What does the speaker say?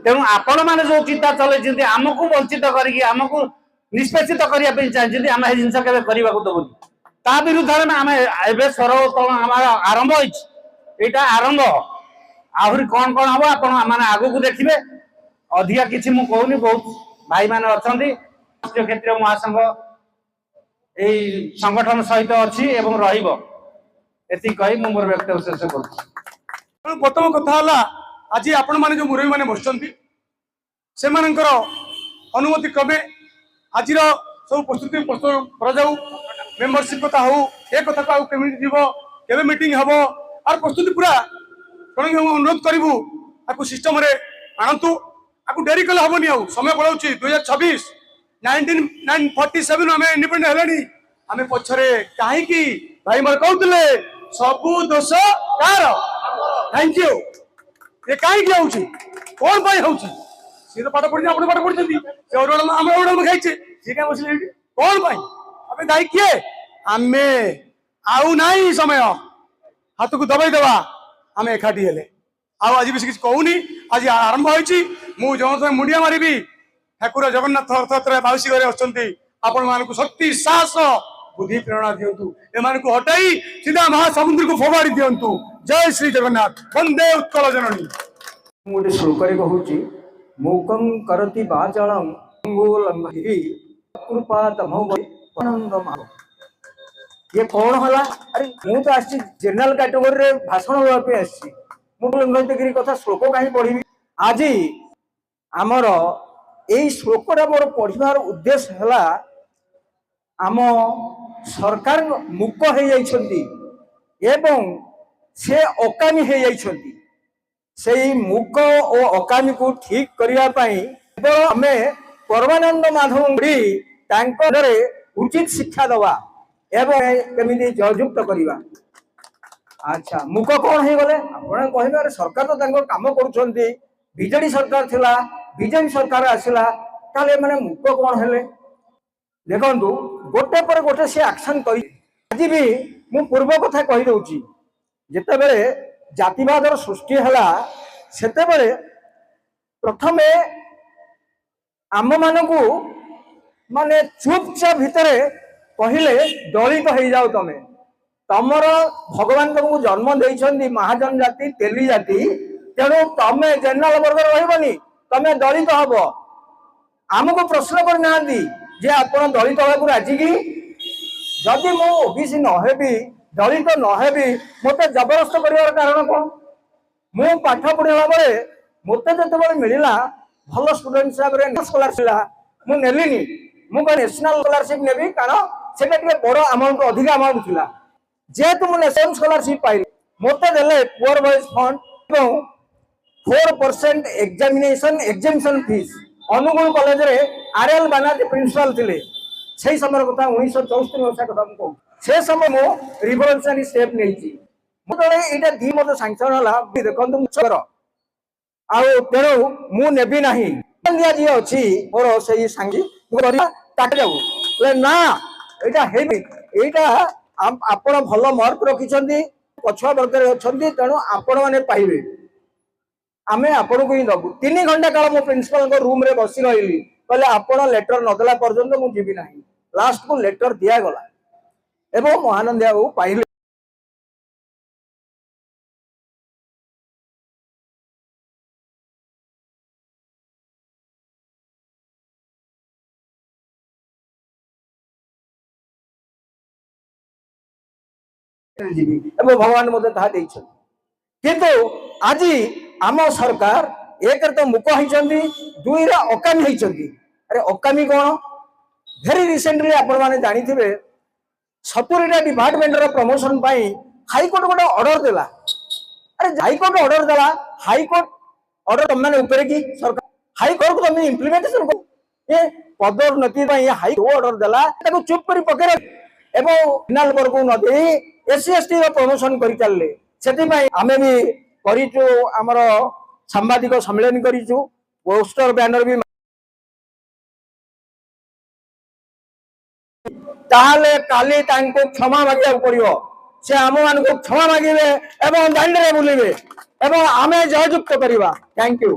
तेणु आपण मैंने जो चिंता चलती आमको वंचित करके आमको निष्पेषित करने चाहिए आम जिन के दबुनि ता विरुद्ध में आम ए सर्वोत्तम आरंभ होता आरंभ आहरी कौन कौन हम आप आग को देखिए अधिका किसी मुझे कहूनी बहुत भाई मैंने अच्छा राष्ट्रीय क्षेत्रीय महासंघ यही संगठन सहित अच्छी रही कही मुझे मोर व्यक्तिगत शेष कर प्रथम कथा आज आपण मैंने जो मुरबी मैंने बस से अनुमति क्रमे आज सब प्रस्तुति प्रस्तुत कर मेम्बरशिप कथा हो ए कथा को केमी जीव के मीटिंग हम और प्रस्तुति पूरा कौन अनुरोध करूँ आपको सिस्टम आणतु आपको डेरी कले हेनी आ समय पड़ाऊँ 2026 1947 आम इंडिपेंडेंट है आम पछरे कहीं भाई मोर कहते सबू दोष कार थैंक यू ये कहीं कौन पाई हूँ सी तो पाठ पढ़ी आप पाठ पढ़ी आम खाइचे सी क्या बस कौन पाई अबे दायी किए आम आउ ना समय हाथ को दबाई देवा आम एकाठी हेले आज बेस किसी कहूनी आज आरंभ हो जो मुंडिया मारि ठाकुर जगन्नाथ रथयात्रा बाउसी घरे अच्छे आपण मान शक्ति साहस बुद्धि प्रेरणा दिंतु एम हटाई सीधा महासमुद्र को फोबाड़ी दिंतु जय श्री जगन्नाथ वंदे उत्कल जननी गोटे श्लोक कहूँ मूकं करति वाचालं कृपा ये कौन है अरे मुझे तो आसी जनरल कैटेगोरी भाषण देवाई आसी मुझे कथा श्लोक कहीं पढ़ी आज आमर यही श्लोकटा मोर पढ़ार उद्देश्य है आम सरकार मूक हो जाइछंती एवं से अकामी हो जाइछंती से मूक और अकामी को ठीक करने आम परमानंद माधव उचित शिक्षा दवा एवं केमिति जययुक्त करवा अच्छा मूक कौन हो गले आप कहे सरकार तो काम करुँच बीजेडी सरकार थिला बीजेपी सरकार आसला ताले माने मूक कौन है देखु गोटे पर गोटे सी एक्शन कर आज भी मु पूर्व कथा कही दूची जिते बड़े जातिवाद सृष्टि है सेते बड़े प्रथमे आम मानू माने चुपचाप भितर कहले दलित हो जाओ तमें तमर भगवान तुमको जन्म देइछंदी महाजन जाति तेली जाति तेणु तमें जनरल वर्ग रही तमें दलित हम आमको प्रश्न करना जे आप दलित हवा राजी कि जदि मु ओबीसी नहेबी दलित नहेबी मत जबरदस्त कर कारण कौन मु पाठ पढ़ा बेले मत जो मिलला भल स्टूडेंट हिसाब से स्कॉलरशिप मुझे मुझे नेशनल स्कॉलरशिप नेबी कारण से बड़ अमाउंट अधिक अमाउंट था जेहेतु मुझे नेशनल स्कॉलरशिप पाइली मत देले poor boys fund 4% examination examination fees अनुगुण कॉलेज रे आरएल बानाजी प्रिंसिपल थिले से समय कथा 1964 मसीहा कथा कहूँ से समय मो रिवोल्यूशनरी स्टेप नहीं मुझे दी मत सांसन है देखो मुझर तेणु मुझे ना जी अच्छी मोर से सांगी ना यहाँ आपण भल मार्क रखिंट पछुआ वर्ग अच्छा तेणु आपण मैंने पाइबे आमे आपन को ही दबु 3 घंटा काल मो प्रिंसिपल को रूम रे बसी रही कहले आपण लेटर नदेला पर्यंत मु जीवी नाही लास्ट को लेटर दिया गला एवं महानंद बाबू पाइले भगवान मत किंतु आज आम सरकार एक तो मूक होती दुई अकामी होती अरे अकामी कौन भेरी रिसेंटली आपण मैंने जानी थे 70टा डिपार्टमेंट प्रमोशन हाईकोर्ट गोटे ऑर्डर देला अरे हाईकोर्ट ऑर्डर देला हाईकोर्ट ऑर्डर तुम मैंने ऊपर की सरकार हाईकोर्ट को तुम इम्प्लीमेंटेशन कर ये पदोन्नति हाईकोर्ट ऑर्डर देला चुप कर पकड़े एवं फाइनाल वर्ग न दे SC/ST प्रमोशन कर चलले से आम भी करूँ आमर सांबादिक सम्मेलन करूँ पोस्टर बैनर भी ताले काली क्षमा मांगा पड़ो से आम मान क्षमा मांगे एवं दांडे बुलवे एवं आम जययुक्त करवा। Thank you.